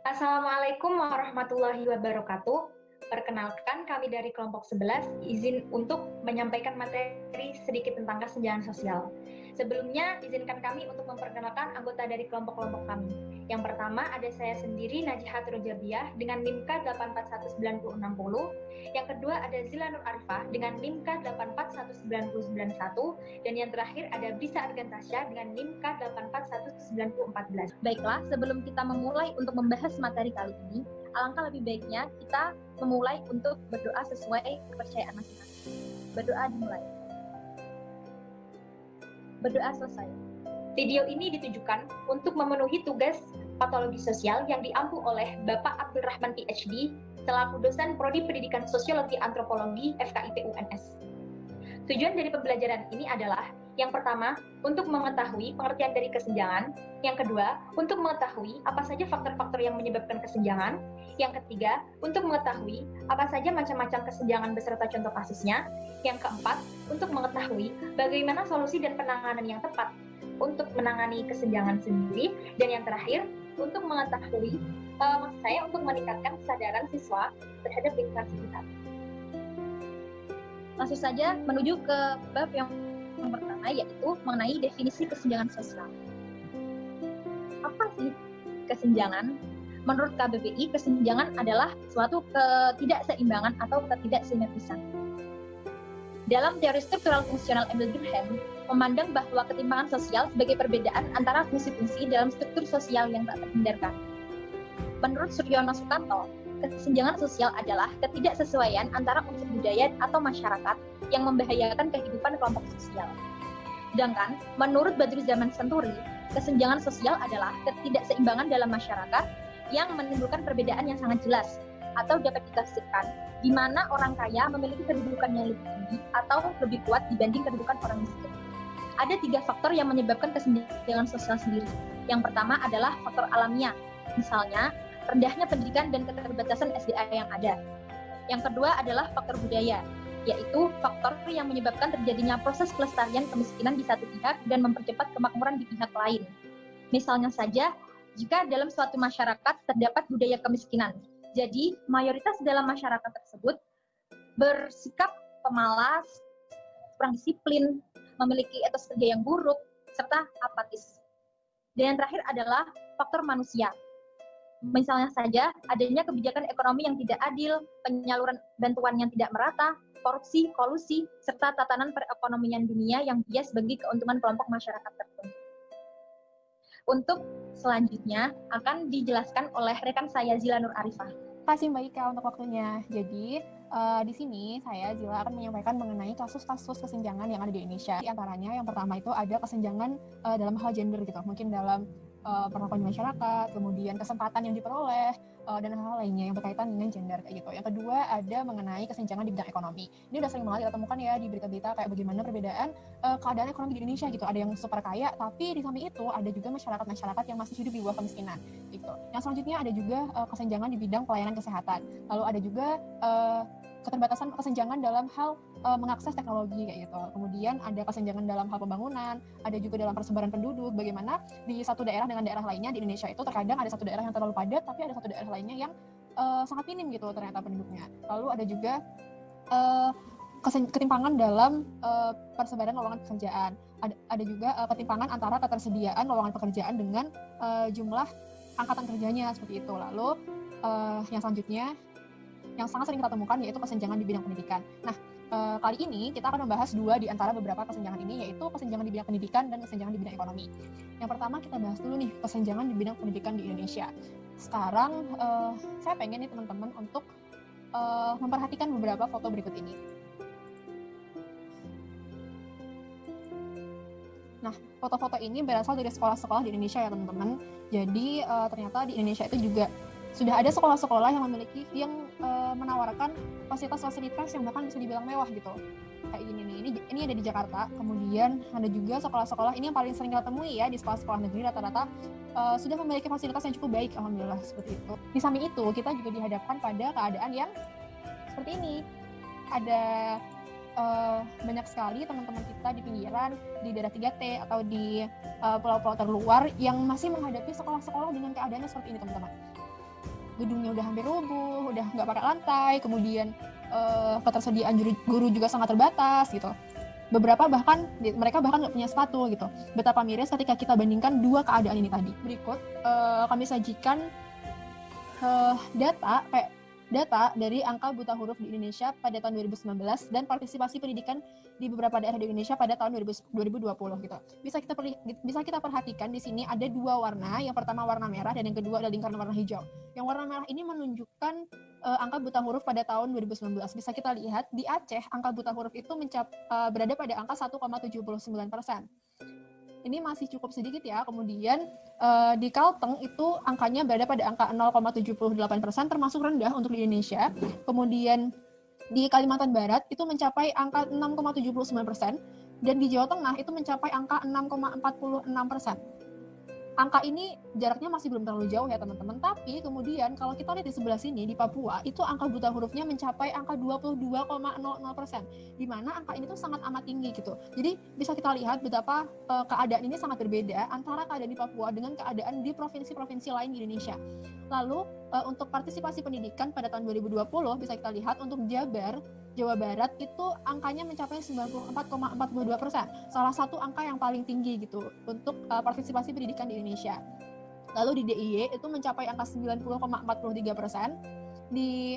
Assalamualaikum warahmatullahi wabarakatuh. Perkenalkan, kami dari kelompok 11 izin untuk menyampaikan materi sedikit tentang kesenjangan sosial. Sebelumnya, izinkan kami untuk memperkenalkan anggota dari kelompok-kelompok kami. Yang pertama ada saya sendiri, Najihat Rojabiah dengan NIM K 8419060. Yang kedua ada Zila Nur Arifah dengan NIM K 8419091. Dan yang terakhir ada Brisa Argantasya dengan NIM K 8419014. Baiklah, sebelum kita memulai untuk membahas materi kali ini, alangkah lebih baiknya kita memulai untuk berdoa sesuai kepercayaan masing-masing. Berdoa dimulai. Berdoa selesai. Video ini ditujukan untuk memenuhi tugas patologi sosial yang diampu oleh Bapak Abdul Rahman PhD selaku dosen Prodi Pendidikan Sosiologi Antropologi FKIP UNS. Tujuan dari pembelajaran ini adalah yang pertama, untuk mengetahui pengertian dari kesenjangan. Yang kedua, untuk mengetahui apa saja faktor-faktor yang menyebabkan kesenjangan. Yang ketiga, untuk mengetahui apa saja macam-macam kesenjangan beserta contoh kasusnya. Yang keempat, untuk mengetahui bagaimana solusi dan penanganan yang tepat untuk menangani kesenjangan sendiri. Dan yang terakhir, untuk mengetahui, maksud saya untuk meningkatkan kesadaran siswa terhadap lingkungan sekitar. Langsung saja menuju ke bab yang pertama, yaitu mengenai definisi kesenjangan sosial. Apa sih kesenjangan? Menurut KBBI, kesenjangan adalah suatu ketidakseimbangan atau ketidaksimetrisan. Dalam teori struktural fungsional Emil Durkheim, memandang bahwa ketimpangan sosial sebagai perbedaan antara fungsi-fungsi dalam struktur sosial yang tak terhindarkan. Menurut Suryono Sutanto, kesenjangan sosial adalah ketidaksesuaian antara unsur budaya atau masyarakat yang membahayakan kehidupan kelompok sosial. Sedangkan, menurut Badruzaman Santuri, kesenjangan sosial adalah ketidakseimbangan dalam masyarakat yang menimbulkan perbedaan yang sangat jelas atau dapat ditafsirkan, di mana orang kaya memiliki kedudukan yang lebih tinggi atau lebih kuat dibanding kedudukan orang miskin. Ada 3 faktor yang menyebabkan kesenjangan sosial sendiri. Yang pertama adalah faktor alamiah, misalnya rendahnya pendidikan dan keterbatasan SDA yang ada. Yang kedua adalah faktor budaya, yaitu faktor yang menyebabkan terjadinya proses pelestarian kemiskinan di satu pihak dan mempercepat kemakmuran di pihak lain. Misalnya saja, jika dalam suatu masyarakat terdapat budaya kemiskinan, jadi mayoritas dalam masyarakat tersebut bersikap pemalas, kurang disiplin, memiliki etos kerja yang buruk, serta apatis. Dan yang terakhir adalah faktor manusia. Misalnya saja, adanya kebijakan ekonomi yang tidak adil, penyaluran bantuan yang tidak merata, korupsi, kolusi, serta tatanan perekonomian dunia yang bias bagi keuntungan kelompok masyarakat tertentu. Untuk selanjutnya akan dijelaskan oleh rekan saya Zila Nur Arifah. Terima kasih Mbak Ika untuk waktunya. Jadi di sini saya Zila akan menyampaikan mengenai kasus-kasus kesenjangan yang ada di Indonesia. Di antaranya yang pertama itu ada kesenjangan dalam hal gender gitu, mungkin dalam perlakuan masyarakat, kemudian kesempatan yang diperoleh, dan hal-hal lainnya yang berkaitan dengan gender kayak gitu. Yang kedua ada mengenai kesenjangan di bidang ekonomi. Ini udah sering banget kita temukan ya di berita-berita kayak bagaimana perbedaan keadaan ekonomi di Indonesia gitu. Ada yang super kaya, tapi di samping itu ada juga masyarakat-masyarakat yang masih hidup di bawah kemiskinan gitu. Yang selanjutnya ada juga kesenjangan di bidang pelayanan kesehatan. Lalu ada juga keterbatasan kesenjangan dalam hal mengakses teknologi kayak gitu. Kemudian ada kesenjangan dalam hal pembangunan, ada juga dalam persebaran penduduk, bagaimana di satu daerah dengan daerah lainnya di Indonesia itu terkadang ada satu daerah yang terlalu padat, tapi ada satu daerah lainnya yang sangat minim gitu ternyata penduduknya. Lalu ada juga ketimpangan dalam persebaran lowongan pekerjaan. Ada juga ketimpangan antara ketersediaan lowongan pekerjaan dengan jumlah angkatan kerjanya seperti itu. Lalu yang selanjutnya yang sangat sering kita temukan yaitu kesenjangan di bidang pendidikan. Nah, kali ini kita akan membahas 2 di antara beberapa kesenjangan ini, yaitu kesenjangan di bidang pendidikan dan kesenjangan di bidang ekonomi. Yang pertama kita bahas dulu nih kesenjangan di bidang pendidikan di Indonesia. Sekarang saya pengen nih teman-teman untuk memperhatikan beberapa foto berikut ini. Nah, foto-foto ini berasal dari sekolah-sekolah di Indonesia ya teman-teman. Jadi ternyata di Indonesia itu juga sudah ada sekolah-sekolah yang memiliki menawarkan fasilitas-fasilitas yang bahkan bisa dibilang mewah gitu. Kayak gini nih, ini ada di Jakarta. Kemudian ada juga sekolah-sekolah ini yang paling sering kita temui ya di sekolah-sekolah negeri rata-rata sudah memiliki fasilitas yang cukup baik, alhamdulillah seperti itu. Di samping itu kita juga dihadapkan pada keadaan yang seperti ini. Ada banyak sekali teman-teman kita di pinggiran, di daerah 3T atau di pulau-pulau terluar yang masih menghadapi sekolah-sekolah dengan keadaannya seperti ini teman-teman. gedungnya udah hampir rubuh, udah nggak pakai lantai, kemudian ketersediaan guru juga sangat terbatas gitu. Mereka bahkan nggak punya sepatu gitu. Betapa miris ketika kita bandingkan dua keadaan ini tadi. Berikut kami sajikan data dari angka buta huruf di Indonesia pada tahun 2019 dan partisipasi pendidikan di beberapa daerah di Indonesia pada tahun 2020 gitu. Bisa kita perhatikan di sini ada dua warna, yang pertama warna merah dan yang kedua adalah lingkaran warna hijau. Yang warna merah ini menunjukkan angka buta huruf pada tahun 2019. Bisa kita lihat di Aceh angka buta huruf itu berada pada angka 1,79%. Ini masih cukup sedikit ya. Kemudian di Kalteng itu angkanya berada pada angka 0,78%, termasuk rendah untuk di Indonesia. Kemudian di Kalimantan Barat itu mencapai angka 6,79%, dan di Jawa Tengah itu mencapai angka 6,46%. Angka ini jaraknya masih belum terlalu jauh ya teman-teman, tapi kemudian kalau kita lihat di sebelah sini di Papua, itu angka buta hurufnya mencapai angka 22,00%, di mana angka ini tuh sangat amat tinggi gitu. Jadi bisa kita lihat betapa keadaan ini sangat berbeda antara keadaan di Papua dengan keadaan di provinsi-provinsi lain di Indonesia. Lalu untuk partisipasi pendidikan pada tahun 2020 bisa kita lihat untuk Jawa Barat itu angkanya mencapai 94,42%, salah satu angka yang paling tinggi gitu untuk partisipasi pendidikan di Indonesia. Lalu di DIY itu mencapai angka 90,43%, di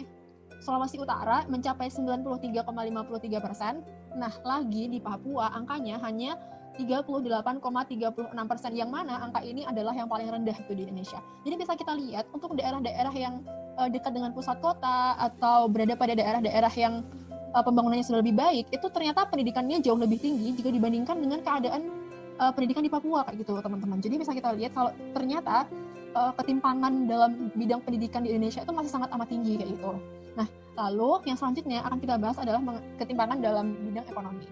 Sulawesi Utara mencapai 93,53%. Nah, lagi di Papua angkanya hanya 38,36%, yang mana angka ini adalah yang paling rendah itu di Indonesia. Jadi bisa kita lihat untuk daerah-daerah yang dekat dengan pusat kota atau berada pada daerah-daerah yang pembangunannya sudah lebih baik, itu ternyata pendidikannya jauh lebih tinggi jika dibandingkan dengan keadaan pendidikan di Papua kayak gitu teman-teman. Jadi bisa kita lihat kalau ternyata ketimpangan dalam bidang pendidikan di Indonesia itu masih sangat amat tinggi kayak gitu. Nah, lalu yang selanjutnya akan kita bahas adalah ketimpangan dalam bidang ekonomi.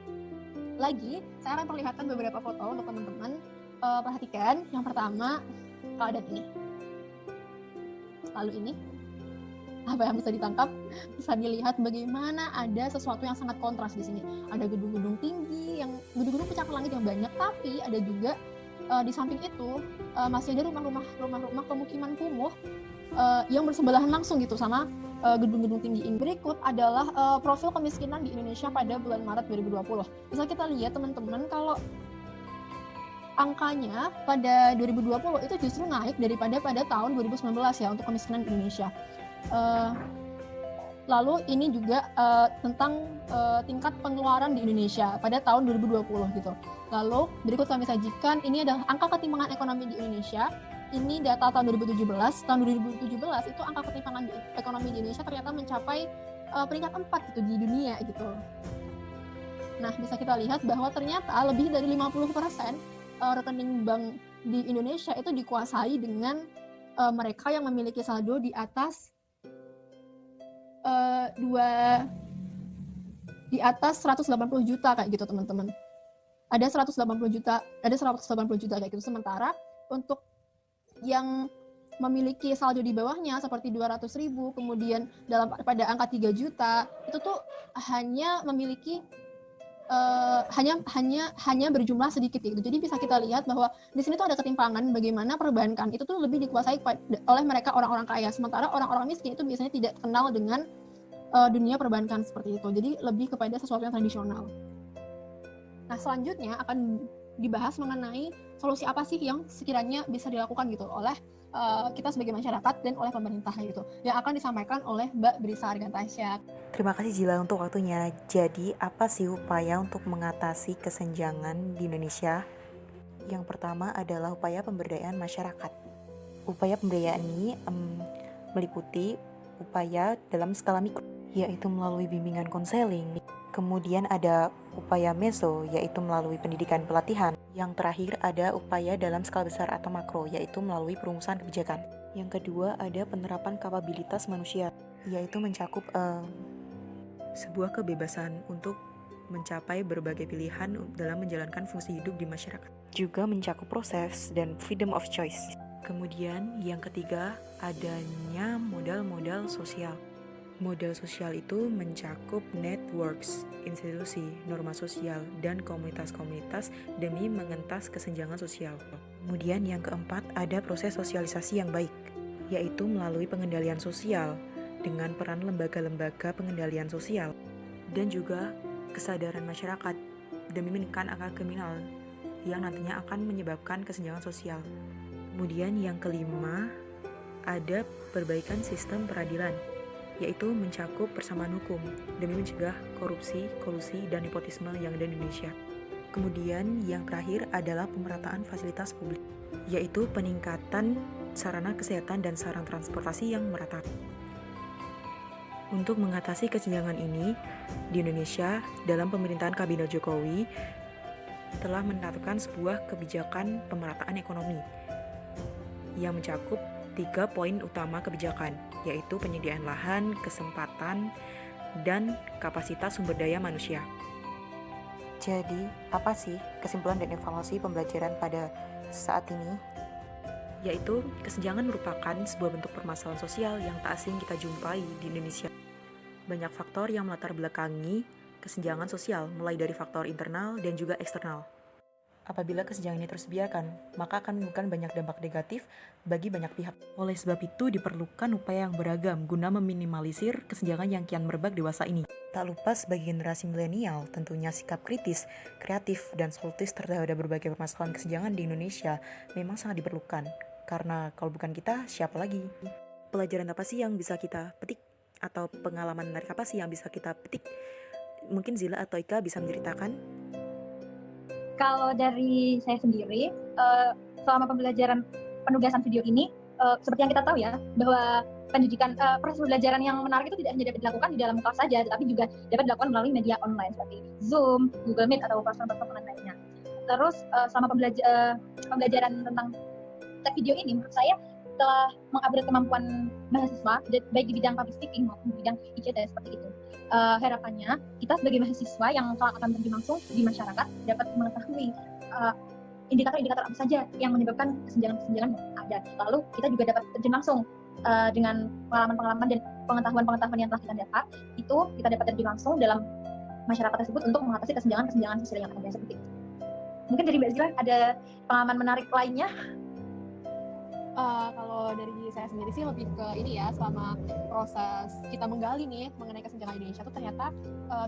Lagi, saya akan perlihatkan beberapa foto untuk teman-teman perhatikan. Yang pertama, keadaan ini. Lalu ini, apa yang bisa ditangkap? Bisa dilihat bagaimana ada sesuatu yang sangat kontras di sini. Ada gedung-gedung tinggi, gedung-gedung pencakar langit yang banyak, tapi ada juga di samping itu masih ada rumah-rumah pemukiman kumuh yang bersebelahan langsung gitu sama gedung-gedung tinggi ini. Berikut adalah profil kemiskinan di Indonesia pada bulan Maret 2020. Bisa kita lihat teman-teman kalau angkanya pada 2020 itu justru naik daripada pada tahun 2019 ya untuk kemiskinan di Indonesia. Lalu ini juga tentang tingkat pengeluaran di Indonesia pada tahun 2020 gitu. Lalu berikut kami sajikan ini adalah angka ketimpangan ekonomi di Indonesia. Ini data tahun 2017. Tahun 2017 itu angka ketimpangan ekonomi di Indonesia ternyata mencapai peringkat 4 gitu di dunia gitu. Nah, bisa kita lihat bahwa ternyata lebih dari 50% rekening bank di Indonesia itu dikuasai dengan mereka yang memiliki saldo di atas di atas 180 juta kayak gitu teman-teman. Ada 180 juta kayak gitu. Sementara untuk yang memiliki saldo di bawahnya seperti 200.000, kemudian pada angka 3 juta itu tuh hanya memiliki hanya berjumlah sedikit gitu. Jadi bisa kita lihat bahwa di sini tuh ada ketimpangan bagaimana perbankan itu tuh lebih dikuasai oleh mereka orang-orang kaya, sementara orang-orang miskin itu biasanya tidak kenal dengan dunia perbankan seperti itu. Jadi lebih kepada sesuatu yang tradisional. Nah, selanjutnya akan dibahas mengenai solusi apa sih yang sekiranya bisa dilakukan gitu oleh kita sebagai masyarakat dan oleh pemerintah gitu, yang akan disampaikan oleh Mbak Brisa Argantasya. Terima kasih Jila untuk waktunya. Jadi apa sih upaya untuk mengatasi kesenjangan di Indonesia? Yang pertama adalah upaya pemberdayaan masyarakat. Upaya pemberdayaan ini meliputi upaya dalam skala mikro, yaitu melalui bimbingan konseling. Kemudian ada upaya meso, yaitu melalui pendidikan pelatihan. Yang terakhir ada upaya dalam skala besar atau makro, yaitu melalui perumusan kebijakan. Yang kedua ada penerapan kapabilitas manusia, yaitu mencakup sebuah kebebasan untuk mencapai berbagai pilihan dalam menjalankan fungsi hidup di masyarakat. Juga mencakup proses dan freedom of choice. Kemudian yang ketiga adanya modal-modal sosial. Modal sosial itu mencakup networks, institusi, norma sosial, dan komunitas-komunitas demi mengentas kesenjangan sosial. Kemudian yang keempat ada proses sosialisasi yang baik, yaitu melalui pengendalian sosial dengan peran lembaga-lembaga pengendalian sosial dan juga kesadaran masyarakat demi menekan angka kriminal yang nantinya akan menyebabkan kesenjangan sosial. Kemudian yang kelima, ada perbaikan sistem peradilan, yaitu mencakup persamaan hukum demi mencegah korupsi, kolusi, dan nepotisme yang ada di Indonesia. Kemudian yang terakhir adalah pemerataan fasilitas publik, yaitu peningkatan sarana kesehatan dan sarana transportasi yang merata. Untuk mengatasi kesenjangan ini, di Indonesia, dalam pemerintahan Kabinet Jokowi, telah menetapkan sebuah kebijakan pemerataan ekonomi yang mencakup 3 poin utama kebijakan, yaitu penyediaan lahan, kesempatan, dan kapasitas sumber daya manusia. Jadi, apa sih kesimpulan dan evaluasi pembelajaran pada saat ini? Yaitu, kesenjangan merupakan sebuah bentuk permasalahan sosial yang tak asing kita jumpai di Indonesia. Banyak faktor yang melatar belakangi kesenjangan sosial, mulai dari faktor internal dan juga eksternal. Apabila kesenjangan ini terus dibiarkan, maka akan menimbulkan banyak dampak negatif bagi banyak pihak. Oleh sebab itu, diperlukan upaya yang beragam guna meminimalisir kesenjangan yang kian merebak dewasa ini. Tak lupa sebagai generasi milenial, tentunya sikap kritis, kreatif, dan solutif terhadap berbagai permasalahan kesenjangan di Indonesia memang sangat diperlukan. Karena kalau bukan kita, siapa lagi? Pelajaran apa sih yang bisa kita petik? Atau pengalaman menarik apa sih yang bisa kita petik? Mungkin Zila atau Ika bisa menceritakan? Kalau dari saya sendiri, selama pembelajaran penugasan video ini, seperti yang kita tahu ya, bahwa pendidikan, proses pembelajaran yang menarik itu tidak hanya dapat dilakukan di dalam kelas saja, tetapi juga dapat dilakukan melalui media online seperti Zoom, Google Meet, atau platform-platform lainnya. Terus, selama pembelajaran tentang tech video ini, menurut saya telah mengupgrade kemampuan mahasiswa, baik di bidang public speaking maupun di bidang ICT seperti itu. Harapannya, kita sebagai mahasiswa yang akan terjun langsung di masyarakat dapat mengetahui indikator-indikator apa saja yang menyebabkan kesenjangan-kesenjangan yang ada. Lalu kita juga dapat terjun langsung dengan pengalaman-pengalaman dan pengetahuan-pengetahuan yang telah kita dapat, itu kita dapat terjun langsung dalam masyarakat tersebut untuk mengatasi kesenjangan-kesenjangan sosial yang ada seperti itu. Mungkin dari Mbak Zila ada pengalaman menarik lainnya? Kalau dari saya sendiri sih lebih ke ini ya, selama proses kita menggali nih mengenai kesenjangan Indonesia tuh ternyata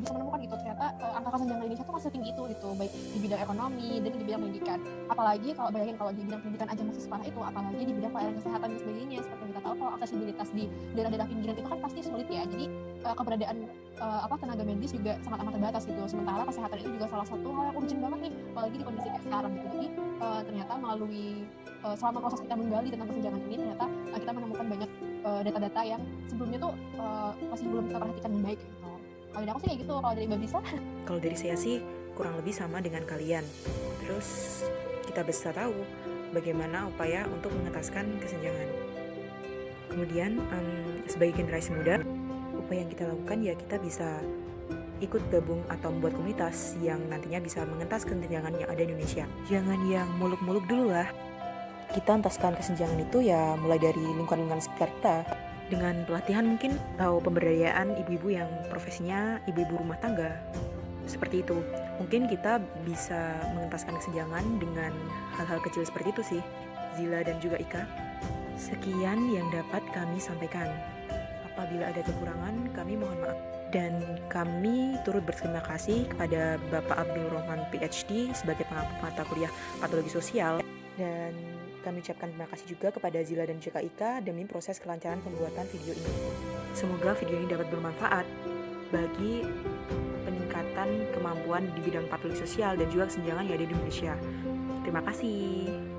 bisa menemukan gitu, ternyata angka kesenjangan Indonesia tuh masih tinggi itu gitu, baik di bidang ekonomi dan di bidang pendidikan. Apalagi kalau bayangin kalau di bidang pendidikan aja masih separah itu, apalagi di bidang pelayanan kesehatan dan sebagainya. Seperti yang kita tahu, kalau aksesibilitas di daerah-daerah pinggiran itu kan pasti sulit ya. Jadi keberadaan tenaga medis juga sangat amat terbatas gitu. Sementara kesehatan itu juga salah satu hal yang urgent banget nih, apalagi di kondisi kayak sekarang gitu. Jadi ternyata melalui selama proses kita menggali tentang kesenjangan ini, ternyata kita menemukan banyak data-data yang sebelumnya tuh masih belum kita perhatikan dengan baik gitu. Kalau dari aku sih kayak gitu. Kalau dari Mbak Bisa? Kalau dari saya sih kurang lebih sama dengan kalian. Terus kita bisa tahu bagaimana upaya untuk mengentaskan kesenjangan. Kemudian sebagai generasi muda, upaya yang kita lakukan ya kita bisa ikut gabung atau membuat komunitas yang nantinya bisa mengentas kesenjangan yang ada di Indonesia. Jangan yang muluk-muluk dulu lah. Kita entaskan kesenjangan itu ya mulai dari lingkungan sekitar kita. Dengan pelatihan mungkin atau pemberdayaan ibu-ibu yang profesinya ibu-ibu rumah tangga. Seperti itu. Mungkin kita bisa mengentaskan kesenjangan dengan hal-hal kecil seperti itu sih. Zila dan juga Ika. Sekian yang dapat kami sampaikan. Apabila ada kekurangan, kami mohon maaf. Dan kami turut berterima kasih kepada Bapak Abdul Rahman PhD sebagai pengampu mata kuliah patologi sosial. Dan kami ucapkan terima kasih juga kepada Zila dan juga Ika demi proses kelancaran pembuatan video ini. Semoga video ini dapat bermanfaat bagi peningkatan kemampuan di bidang patologi sosial dan juga kesenjangan yang ada di Indonesia. Terima kasih.